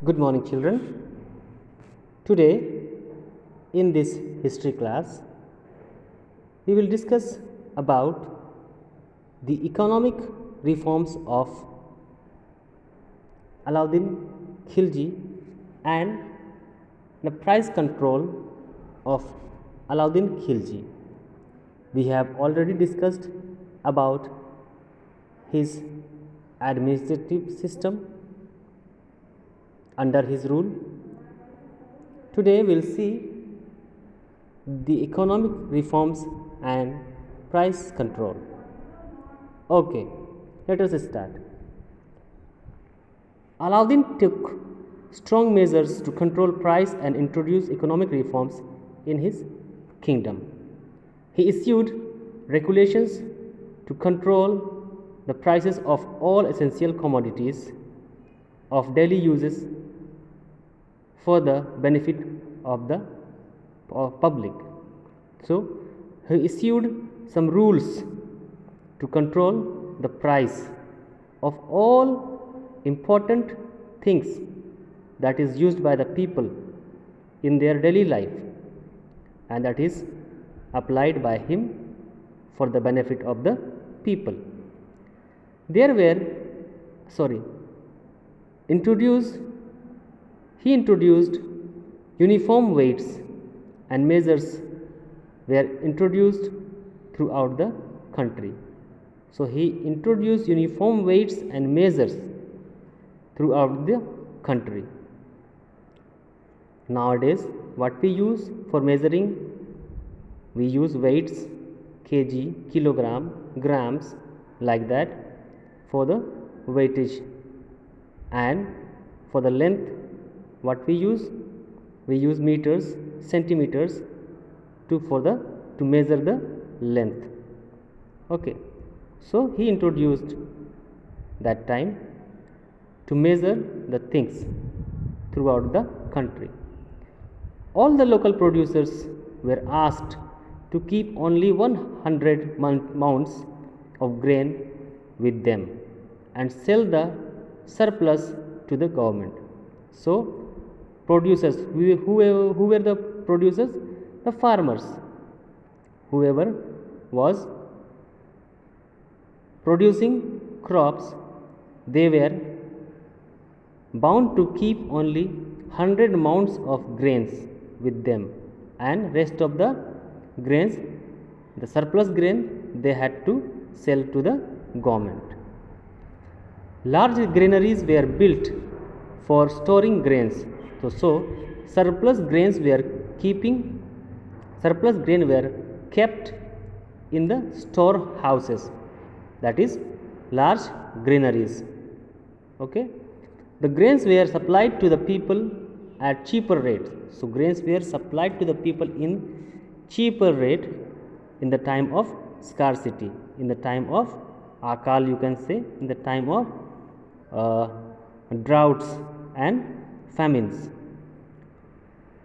Good morning, children. Today, in this history class, we will discuss about the economic reforms of Alauddin Khilji and the price control of Alauddin Khilji. We have already discussed about his administrative system under his rule. Today we will see the economic reforms and price control. Okay, let us start. Alauddin took strong measures to control price and introduce economic reforms in his kingdom. He issued regulations to control the prices of all essential commodities of daily uses for the benefit of the public. So, he issued some rules to control the price of all important things that is used by the people in their daily life, and that is applied by him for the benefit of the people. There were he introduced uniform weights and measures were introduced throughout the country. So, he introduced uniform weights and measures throughout the country. Nowadays, what we use for measuring, we use weights, kg, kilogram, grams, like that for the weightage, and for the length, what we use meters, centimeters to measure the length. Okay, so he introduced that time to measure the things throughout the country. All the local producers were asked to keep only 100 mounds of grain with them and sell the surplus to the government. So, producers, who were the producers? The farmers. Whoever was producing crops, they were bound to keep only 100 mounds of grains with them, and rest of the grains, the surplus grain, they had to sell to the government. Large granaries were built for storing grains. So surplus grain were kept in the storehouses, that is large granaries. Okay, the grains were supplied to the people at cheaper rate. So grains were supplied to the people in cheaper rate in the time of scarcity, in the time of akal, you can say, in the time of droughts and famines.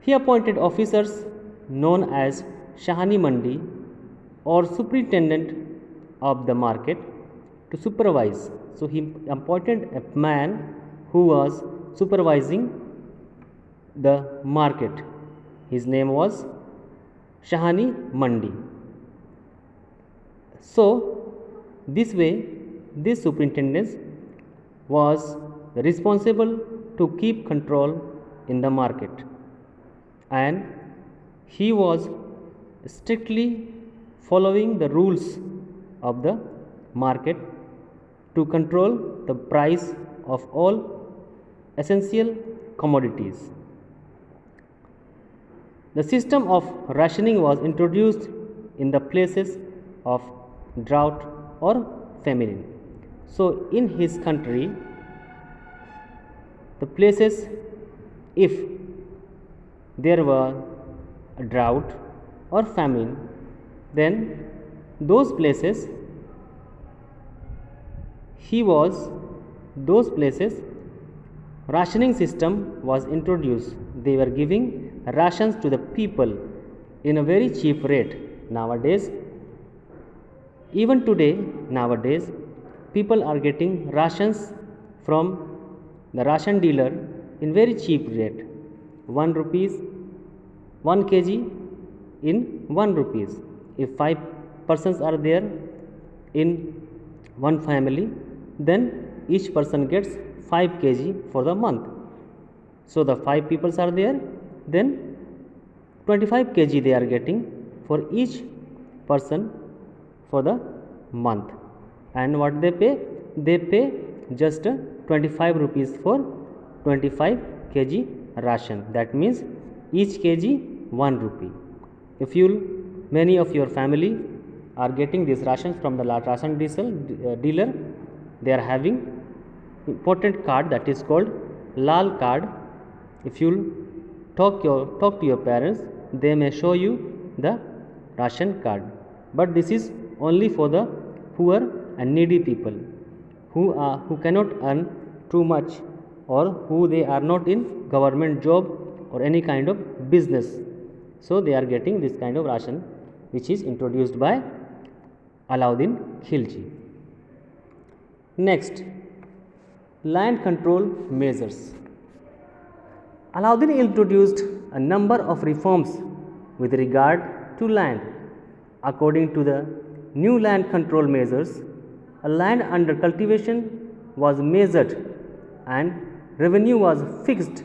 He appointed officers known as Shahani Mandi or superintendent of the market to supervise. So he appointed a man who was supervising the market. His name was Shahani Mandi. So this way, this superintendent was responsible to keep control in the market, and he was strictly following the rules of the market to control the price of all essential commodities. The system of rationing was introduced in the places of drought or famine. So in his country, the places, if there were a drought or famine, then those places rationing system was introduced. They were giving rations to the people in a very cheap rate. Nowadays, people are getting rations from the ration dealer in very cheap rate, 1 rupees 1 kg in 1 rupees. If 5 persons are there in one family, then each person gets 5 kg for the month. So the 5 people are there, then 25 kg they are getting for each person for the month. And what they pay? They pay just 25 rupees for 25 kg ration. That means each kg 1 rupee. If you many of your family are getting these rations from the ration dealer, they are having important card that is called Lal card. If you talk to your parents, they may show you the ration card. But this is only for the poor and needy people who cannot earn too much, or who they are not in government job or any kind of business. So they are getting this kind of ration which is introduced by Alauddin Khilji. Next, land control measures. Alauddin introduced a number of reforms with regard to land. According to the new land control measures, a land under cultivation was measured and revenue was fixed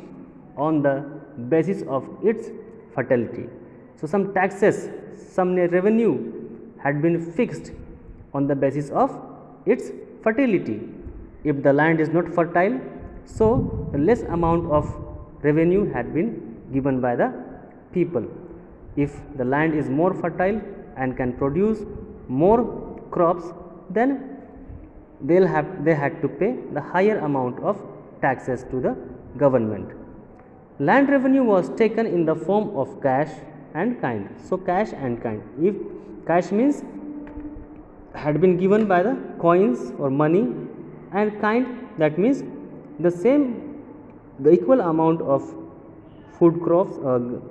on the basis of its fertility. So some taxes, some revenue had been fixed on the basis of its fertility. If the land is not fertile, so the less amount of revenue had been given by the people. If the land is more fertile and can produce more crops, then they had to pay the higher amount of taxes to the government. Land revenue was taken in the form of cash and kind. So cash and kind. If cash means had been given by the coins or money, and kind, that means the equal amount of food crops or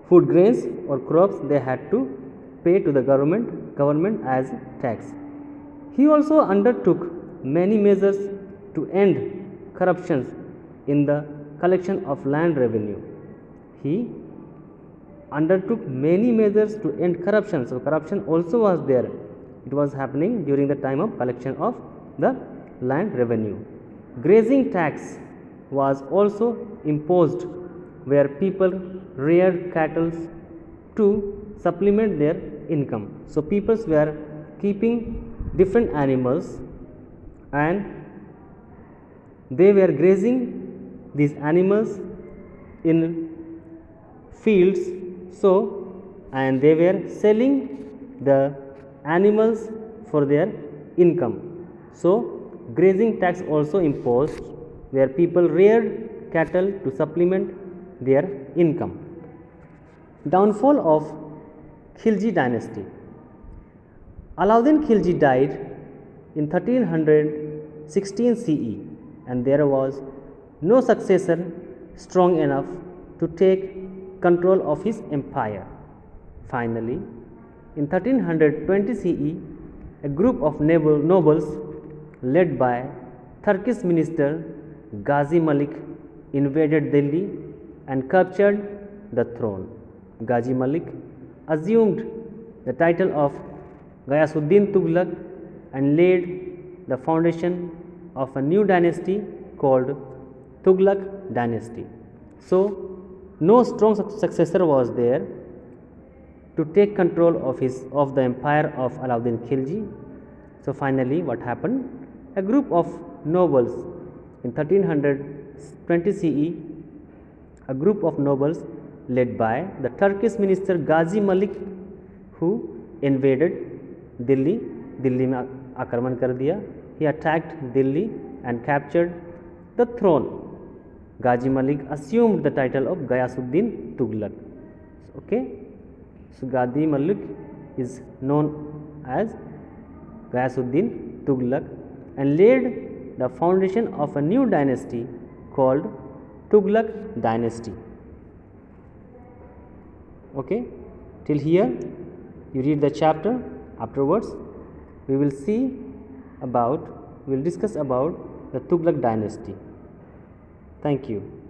food grains or crops they had to pay to the government as tax. He also undertook many measures to end corruptions in the collection of land revenue. He undertook many measures to end corruption. So corruption also was there. It was happening during the time of collection of the land revenue. Grazing tax was also imposed, where people reared cattle to supplement their income. So people were keeping different animals and they were grazing these animals in fields. So, and they were selling the animals for their income. So grazing tax also imposed, where people reared cattle to supplement their income. Downfall of Khilji dynasty. Alauddin Khilji died in 1316 CE, and there was no successor strong enough to take control of his empire. Finally, in 1320 CE, a group of nobles led by Turkish minister Ghazi Malik invaded Delhi and captured the throne. Ghazi Malik assumed the title of Ghayasuddin Tughlaq and laid the foundation of a new dynasty called Tughlaq dynasty. So no strong successor was there to take control of the empire of Alauddin Khilji. So finally what happened? A group of nobles in 1320 CE, a group of nobles led by the Turkish minister Ghazi Malik, who invaded Delhi. Delhi में आक्रमण कर दिया. He attacked Delhi and captured the throne. Ghazi Malik assumed the title of Ghayasuddin Tughlaq. Okay, so Ghazi Malik is known as Ghayasuddin Tughlaq and laid the foundation of a new dynasty called Tughlaq dynasty. Okay, till here you read the chapter. Afterwards we will discuss about the Tughlaq dynasty. Thank you.